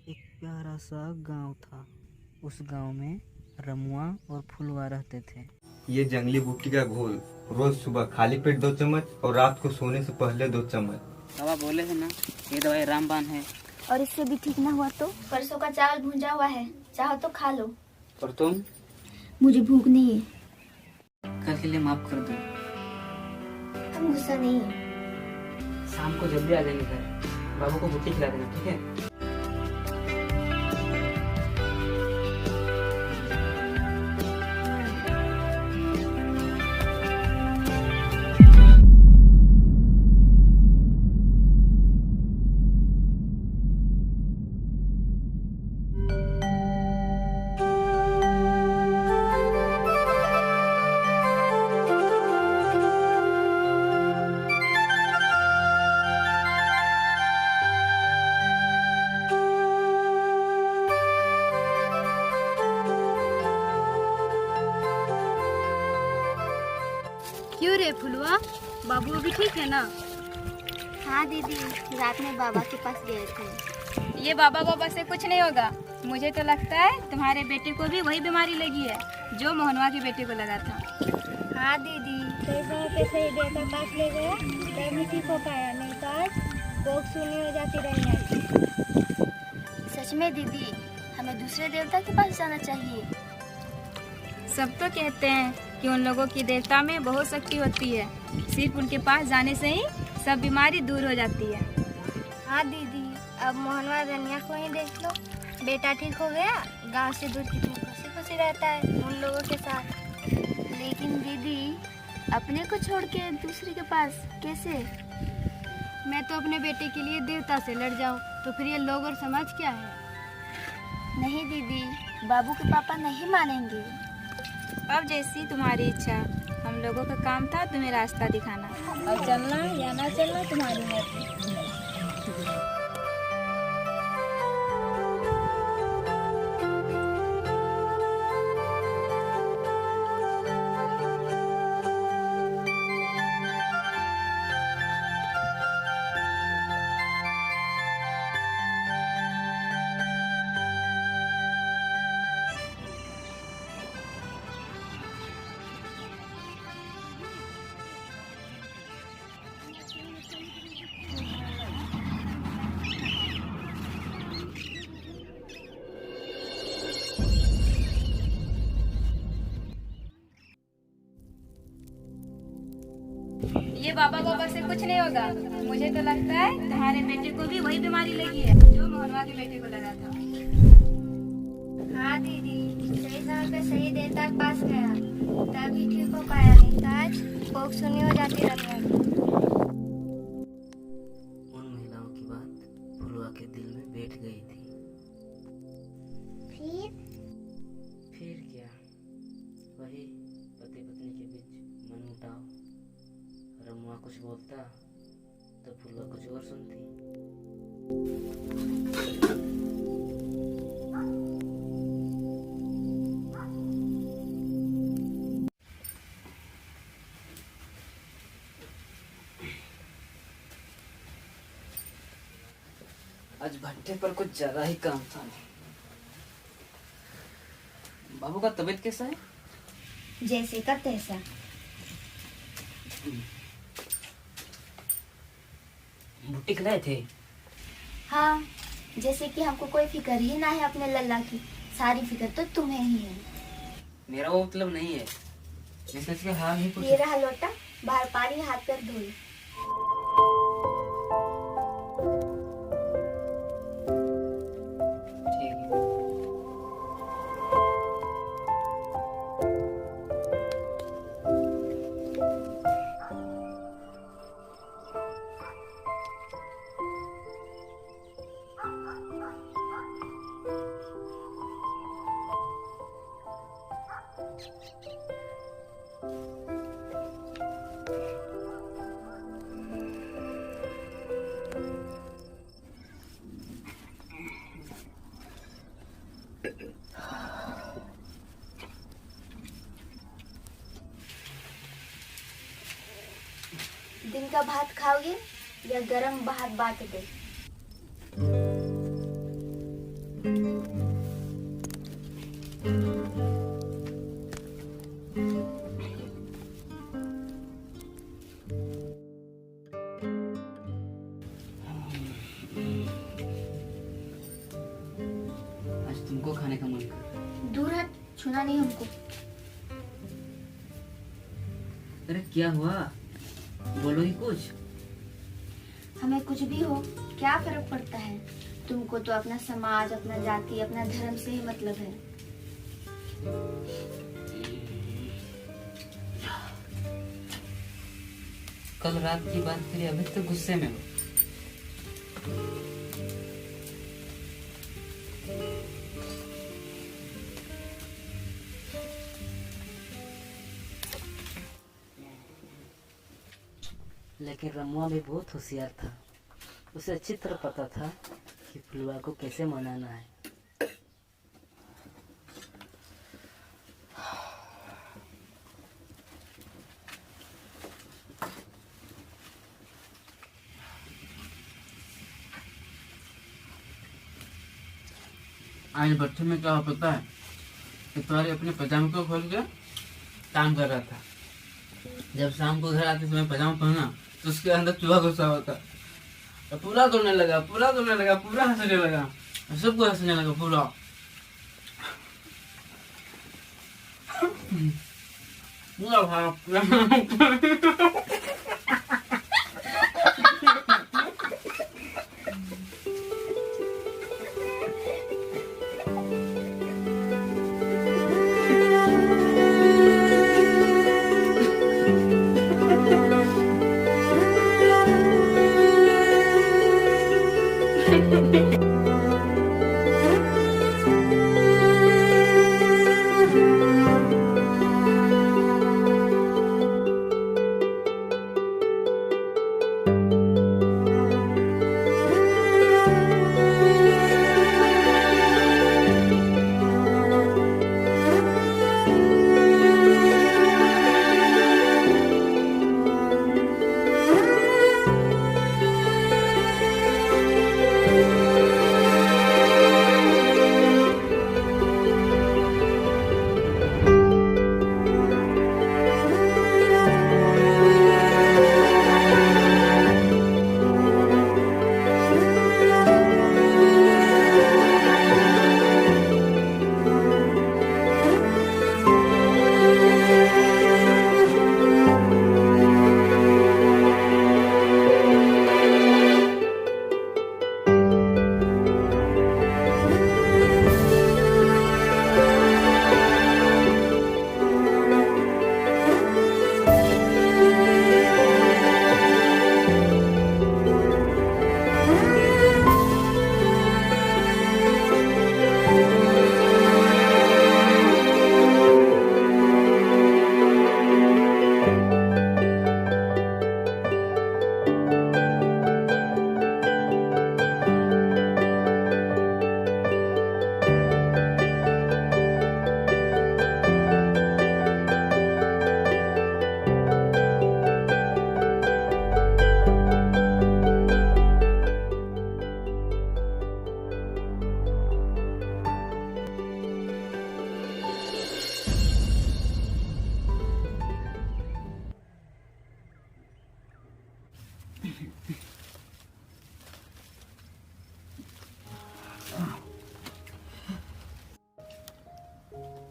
एक प्यारा सा गांव था। उस गांव में रमुआ और फुलवा रहते थे। ये जंगली बूटी का घोल रोज सुबह खाली पेट 2 चम्मच और रात को सोने से पहले 2 चम्मच। बाबा बोले थे ना ये दवाई रामबाण है। और इससे भी ठीक ना हुआ तो परसों का चावल भुंजा हुआ है, चाहो तो खा लो। और तुम? मुझे भूख नहीं है। कल के लिए माफ कर दो। तुम गुस्सा नहीं है। शाम को जल्दी आ जाएंगे घर। बाबू को बूटी खिला देना, ठीक है? क्यों रे फुलवा, बाबू अभी ठीक है ना? हाँ दीदी, रात में बाबा के पास गए थे। ये बाबा से कुछ नहीं होगा। मुझे तो लगता है तुम्हारे बेटे को भी वही बीमारी लगी है जो मोहनवा की बेटे को लगा था। हाँ दीदी, सही देखा पास ले गया तब भी ठीक हो पाया, नहीं तो आज कोक सुनी हो जाती रही। सच में दीदी, हमें दूसरे देवता के पास जाना चाहिए। सब तो कहते हैं कि उन लोगों की देवता में बहुत शक्ति होती है, सिर्फ उनके पास जाने से ही सब बीमारी दूर हो जाती है। हाँ दीदी, अब मोहनवा रनिया को ही देख लो, बेटा ठीक हो गया, गांव से दूर कितनी खुशी खुशी रहता है उन लोगों के साथ। लेकिन दीदी, अपने को छोड़ के दूसरे के पास कैसे? मैं तो अपने बेटे के लिए देवता से लड़ जाऊं तो फिर ये लोग और समाज क्या है? नहीं दीदी, बाबू के पापा नहीं मानेंगे। अब जैसी तुम्हारी इच्छा। हम लोगों का काम था तुम्हें रास्ता दिखाना, और चलना या ना चलना तुम्हारी मर्जी। ये बाबा से कुछ नहीं होगा। मुझे तो लगता है तुम्हारे बेटे को भी वही बीमारी लगी है जो मोहनवा के बेटे को लगा था। हाँ दीदी, सही समय पे सही देवता के पास गया तभी ठीक हो पाया, नहीं तो आज कोक सुनी हो जाती रही। उन महिलाओं की बात फुलवा के दिल में बैठ गई थी। फिर क्या, वही पति पत्नी के बीच मनमुटाव। रमुआ कुछ बोलता तो फुलवा कुछ और सुनती। आज भट्टे पर कुछ ज्यादा ही काम था। बाबू का तबीयत कैसा है? जैसे का तैसा। बूटी खिलाए थे? हाँ, जैसे कि हमको कोई फिक्र ही ना है अपने लल्ला की, सारी फिक्र तो तुम्हें ही है। मेरा वो मतलब नहीं है, जैसे इसके हाल ही ये रहा लोटा, बाहर पानी, हाथ पैर धो लो। ठीक है। दिन का भात खाओगे या गरम भात बांट दे? आज तुमको खाने का मन कर। दूर हट, छूना नहीं हमको। अरे क्या हुआ, बोलो ही कुछ। हमें कुछ भी हो क्या फर्क पड़ता है, तुमको तो अपना समाज, अपना जाति, अपना धर्म से ही मतलब है। कल रात की बात करिए, अभी तो गुस्से में हो। लेकिन रमुआ भी बहुत होशियार था, उसे अच्छी तरह पता था कि फुलवा को कैसे मनाना है। आज बच्चे में क्या पता है कि तुम्हारे अपने पजामे को खोल के काम कर रहा था। जब शाम को घर आते समय पजामा पहना तो उसके अंदर चूहा घुसा हुआ था। और पूरा दौड़ने लगा, पूरा दौड़ने लगा, पूरा हंसने लगा, सबको हंसने लगा पूरा। पूरा भाग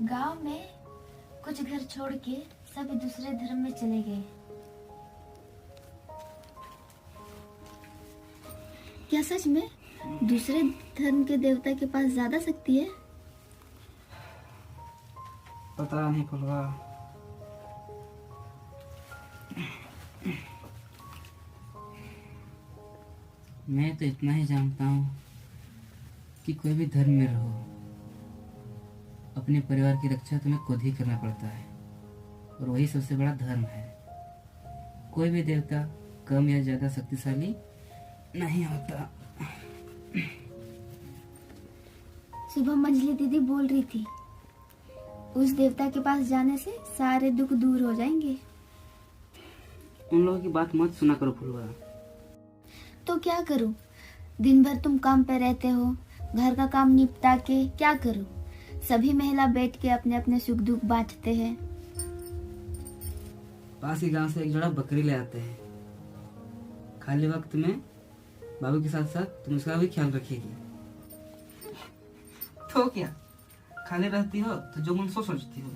गांव में कुछ घर छोड़ के सभी दूसरे धर्म में चले गए। क्या सच में दूसरे धर्म के देवता के पास ज्यादा शक्ति है? पता नहीं फुलवा। मैं तो इतना ही जानता हूँ कि कोई भी धर्म में रहो, अपने परिवार की रक्षा तुम्हें खुद ही करना पड़ता है, और वही सबसे बड़ा धर्म है। कोई भी देवता कम या ज्यादा शक्तिशाली नहीं होता। सुबह मंजली दीदी बोल रही थी उस देवता के पास जाने से सारे दुख दूर हो जाएंगे। उन लोगों की बात मत सुना करो फुलवा। तो क्या करूं? दिन भर तुम काम पे रहते हो, घर का काम निपटा के क्या करूं? सभी महिला बैठ के अपने अपने सुख दुख बांटते हैं। पास ही गांव से एक जोड़ा बकरी ले आते हैं। खाली वक्त में बाबू के साथ साथ तुम उसका भी ख्याल रखिएगी। तो क्या, खाली रहती हो तो जो मन सो सोचती हो।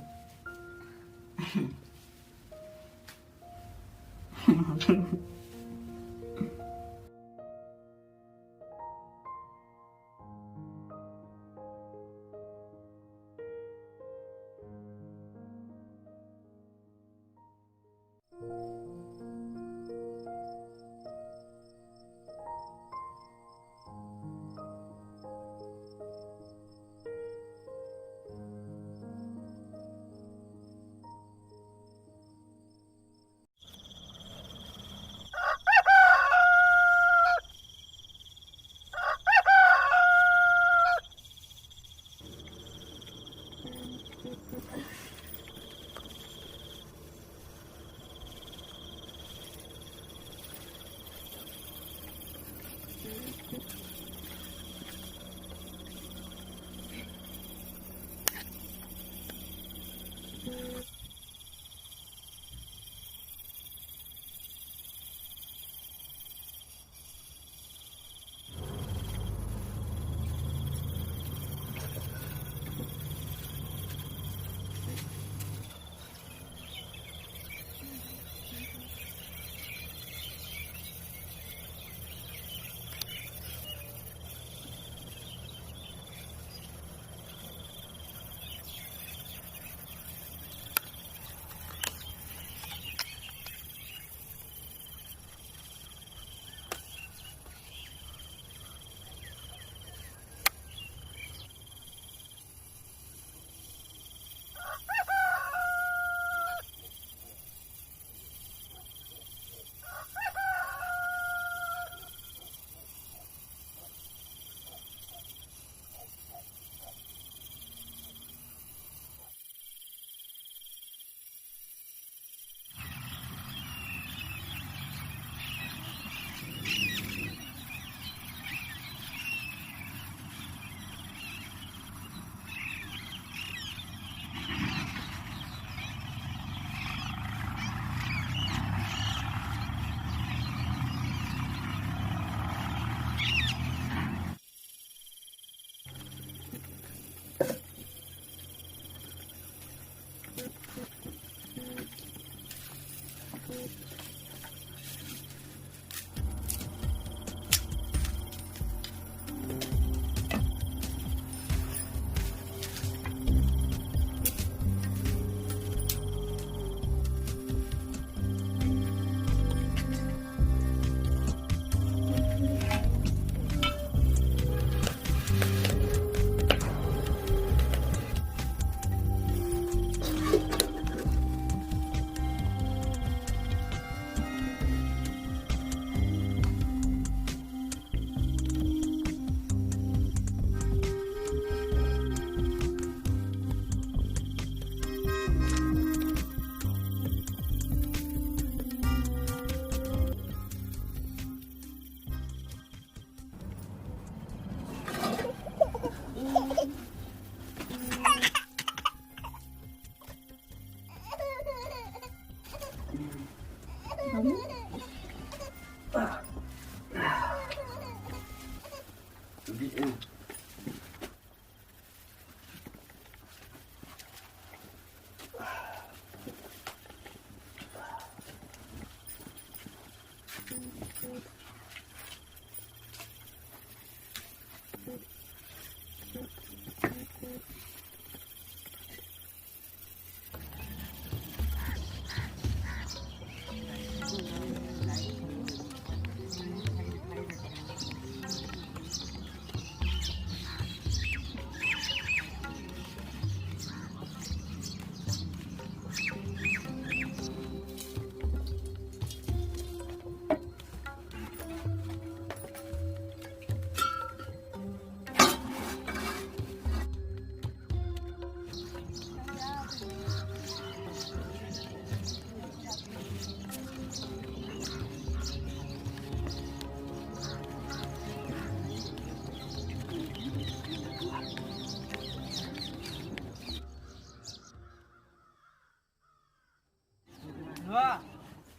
फुलवा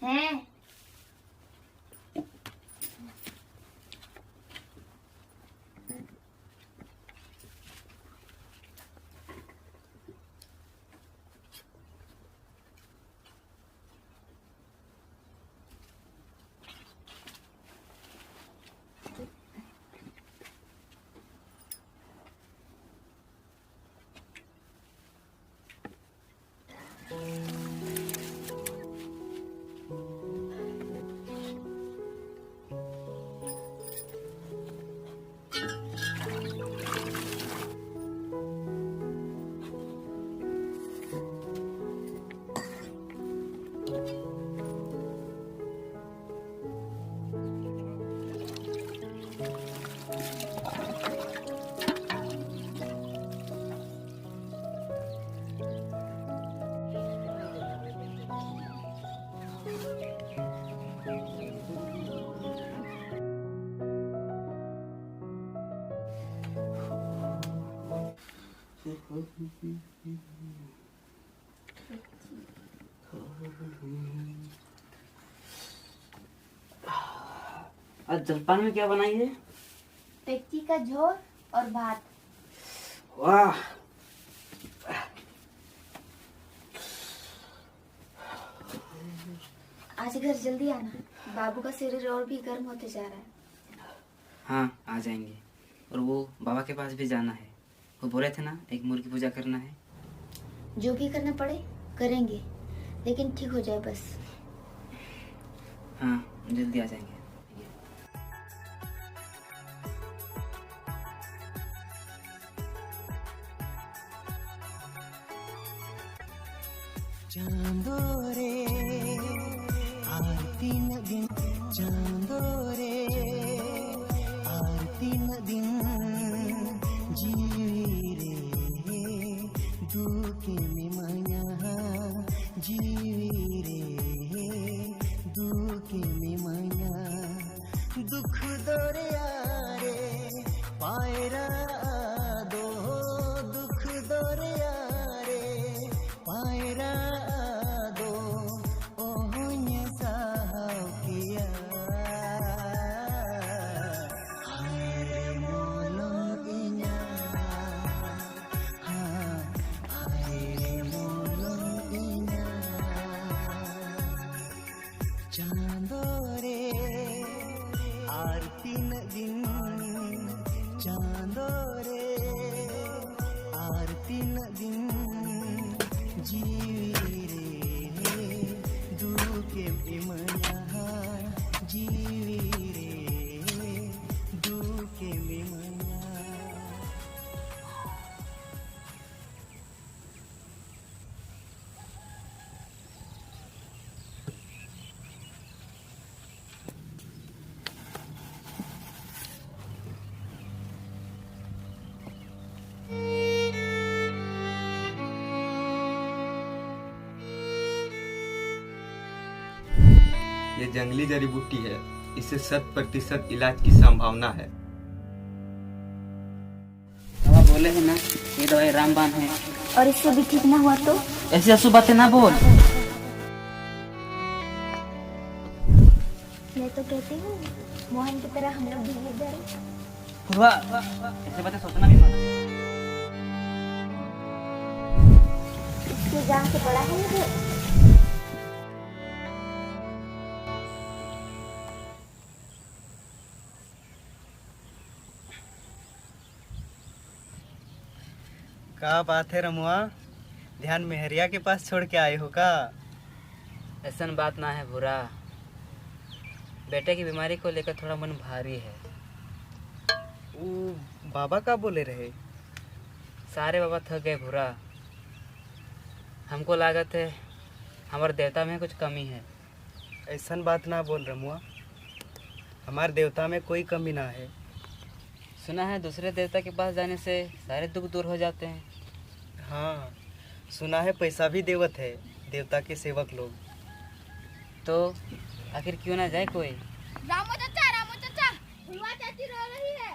हैं? आज जलपान में क्या बनाई है? पेक्ची का झोल और भात। वाह, आज घर जल्दी आना, बाबू का शरीर और भी गर्म होते जा रहा है। हाँ आ जाएंगे। और वो बाबा के पास भी जाना है। वो बोले थे ना एक मुर्गी पूजा करना है। जो भी करना पड़े करेंगे, लेकिन ठीक हो जाए बस। हाँ जल्दी आ जाएंगे। चांदो रे आरती न दिन, चांदो रे आरती न दिन, जीवी रे दुखे में माया, जीवी रे दुखे में माया, दुख दरे रे पायरा दो, दुख दरे रे पायरा चांदो रे आरती न दिन, चांदो रे आरती न दिन, जीवी रे दुखे विमया, जीवी रे दुखे विमया। ये जंगली जड़ी बूटी है, इससे 100% इलाज की संभावना है। बाबा बोले हैं ना ये दवाई रामबाण है। और इससे भी ठीक ना हुआ तो? ऐसी अशुभ बातें ना बोल। मैं तो कहती हूँ मोहन की तरह हम लोग भी इधर। फुलवा ऐसे बातें सोचना भी मत। इसकी जान से बड़ा है मुझे। का बात है रमुआ, ध्यान मेहरिया के पास छोड़ के आए हो का? ऐसा बात ना है बुरा, बेटे की बीमारी को लेकर थोड़ा मन भारी है। वो बाबा का बोले रहे? सारे बाबा थक गए भूरा। हमको लागत है हमारे देवता में कुछ कमी है। ऐसा बात ना बोल रमुआ, हमारे देवता में कोई कमी ना है। सुना है दूसरे देवता के पास जाने से सारे दुख दूर हो जाते हैं। हाँ सुना है पैसा भी देवत है देवता के सेवक लोग। तो आखिर क्यों ना जाए कोई। रामो चाचा, फुलवा चाची रो रही है।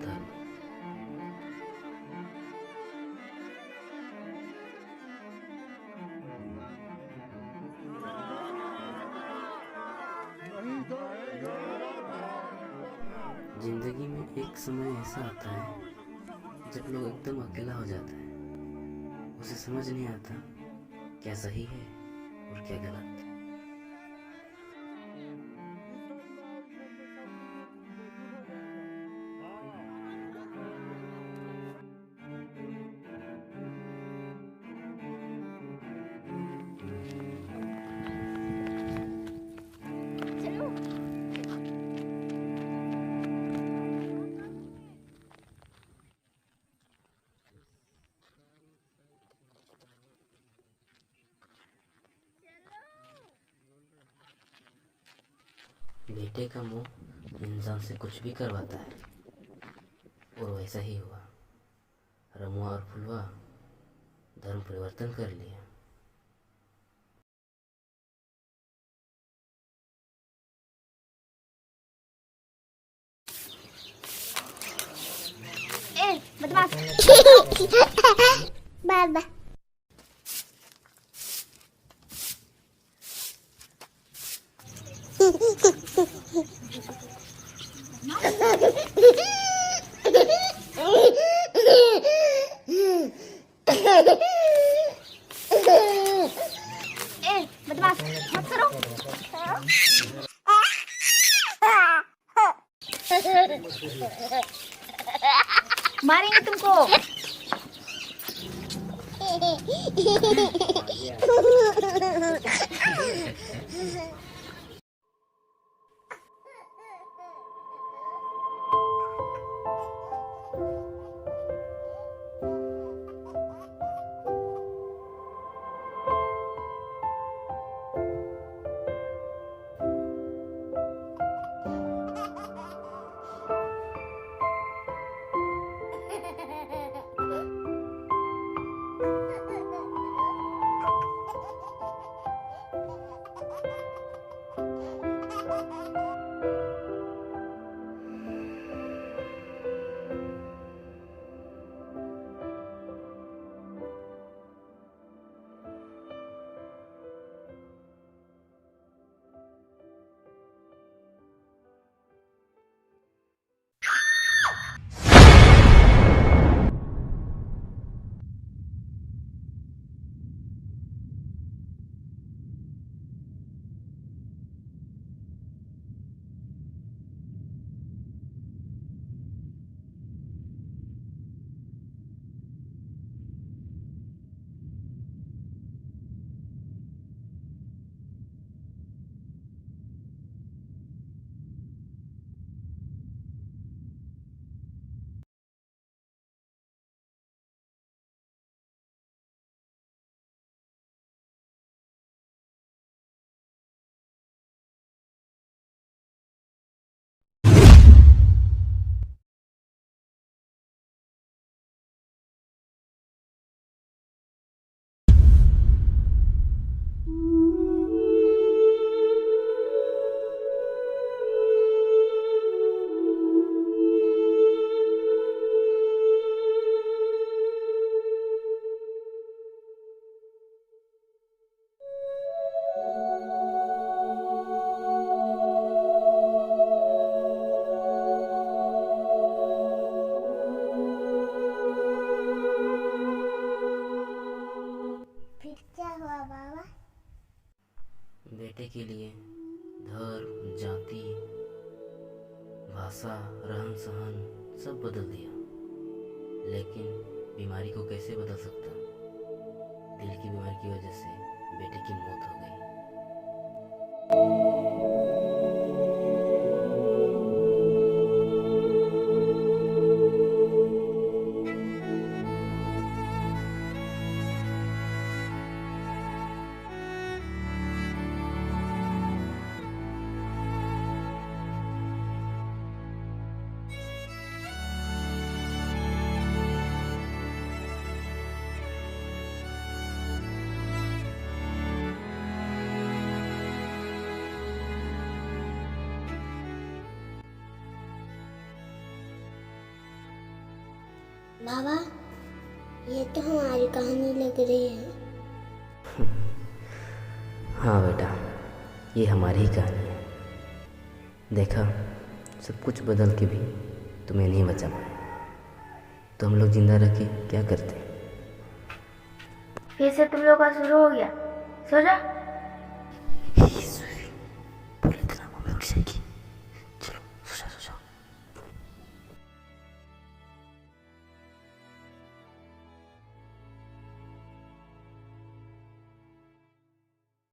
धर्म। जिंदगी में एक समय ऐसा आता है जब लोग एकदम अकेला हो जाता है। उसे समझ नहीं आता क्या सही है और क्या गलत। बेटे का मुंह इंसान से कुछ भी करवाता है और वैसा ही हुआ। रमुआ और फुलवा धर्म परिवर्तन कर लिया। ए बदमाश बाबा ए बदमाश मत करो। मारेंगे तुमको। बेटे के लिए धर्म, जाति, भाषा, रहन सहन सब बदल दिया, लेकिन बीमारी को कैसे बदल सकता। दिल की बीमारी की वजह से बेटे की मौत हो गई। बाबा, ये तो हमारी कहानी लग रही है। हाँ बेटा, ये हमारी ही कहानी है। देखा, सब कुछ बदल के भी तुम्हें नहीं बचा पाए, तो हम लोग जिंदा रह के क्या करते। फिर से तुम लोग का शुरू हो गया। सो जा। बोले तो ना, मम्मी उठ जाएगी।